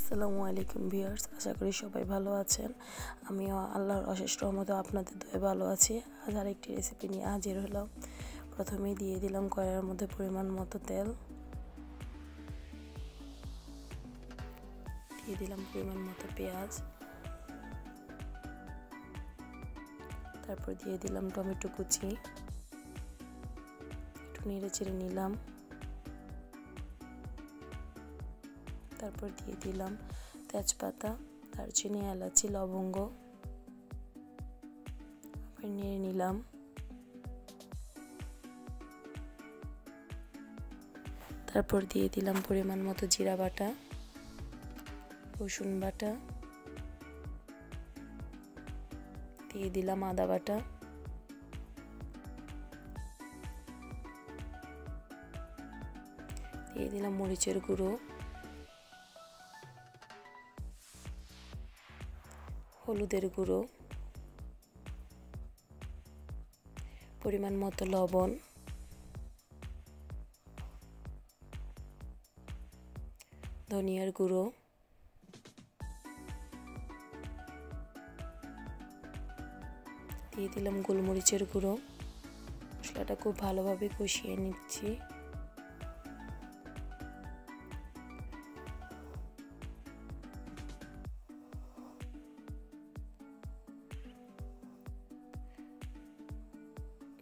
আসসালামু আলাইকুম ভিউয়ার্স, আশা করি সবাই ভালো আছেন। আমিও আল্লাহর অশেষ রহমতে আপনাদের দয়ায় ভালো আছি। আজ আরেকটি রেসিপি নিয়ে হাজির হলাম। প্রথমেই দিয়ে দিলাম কড়াইয়ের মধ্যে পরিমাণ মতো তেল, দিয়ে দিলাম পরিমাণ মতো পেঁয়াজ, তারপর দিয়ে দিলাম টমেটো কুচি, একটু নেড়ে চেড়ে নিলাম। তারপর দিয়ে দিলাম তেজপাতা, দারচিনি, এলাচি, লবঙ্গ, আবার নেড়ে নিলাম। তারপর দিয়ে দিলাম পরিমাণ মতো জিরা বাটা, রসুন বাটা, দিয়ে দিলাম আদা বাটা, দিয়ে দিলাম মরিচের গুঁড়ো, হলুদের গুঁড়ো, পরিমাণ মতো লবণ, ধনিয়ার গুঁড়ো, দিয়ে দিলাম গোলমরিচের গুঁড়ো। মশলাটা খুব ভালোভাবে কষিয়ে নিচ্ছি।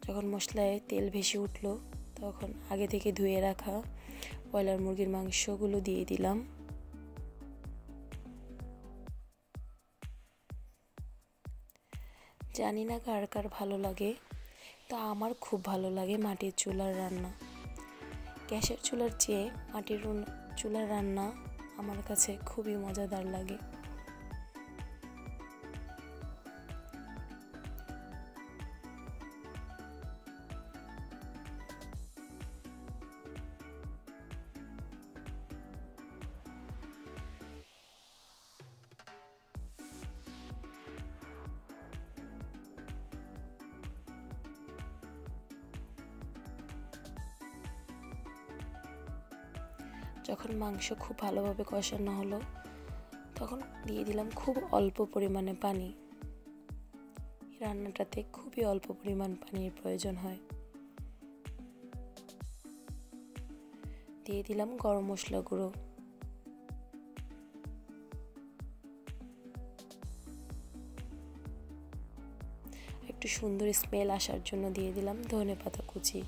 যখন মশলায় তেল ভেসে উঠলো, তখন আগে থেকে ধুয়ে রাখা ব্রয়লার মুরগির মাংসগুলো দিয়ে দিলাম। জানি না কার কার ভালো লাগে, তো আমার খুব ভালো লাগে মাটির চুলার রান্না। গ্যাসের চুলার চেয়ে মাটির চুলার রান্না আমার কাছে খুবই মজাদার লাগে। যখন মাংস খুব ভালোভাবে কষানো হলো, তখন দিয়ে দিলাম খুব অল্প পরিমাণে পানি। এই রান্নাটাতে খুবই অল্প পরিমাণ পানির প্রয়োজন হয়। দিয়ে দিলাম গরম মশলা গুঁড়ো, একটু সুন্দর স্মেল আসার জন্য দিয়ে দিলাম ধনেপাতা কুচি।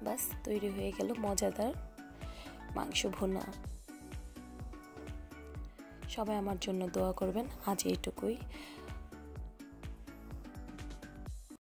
বাস তৈরি হয়ে গেল মজাদার মাংস ভুনা। সবাই আমার জন্য দোয়া করবেন। আজ এইটুকুই।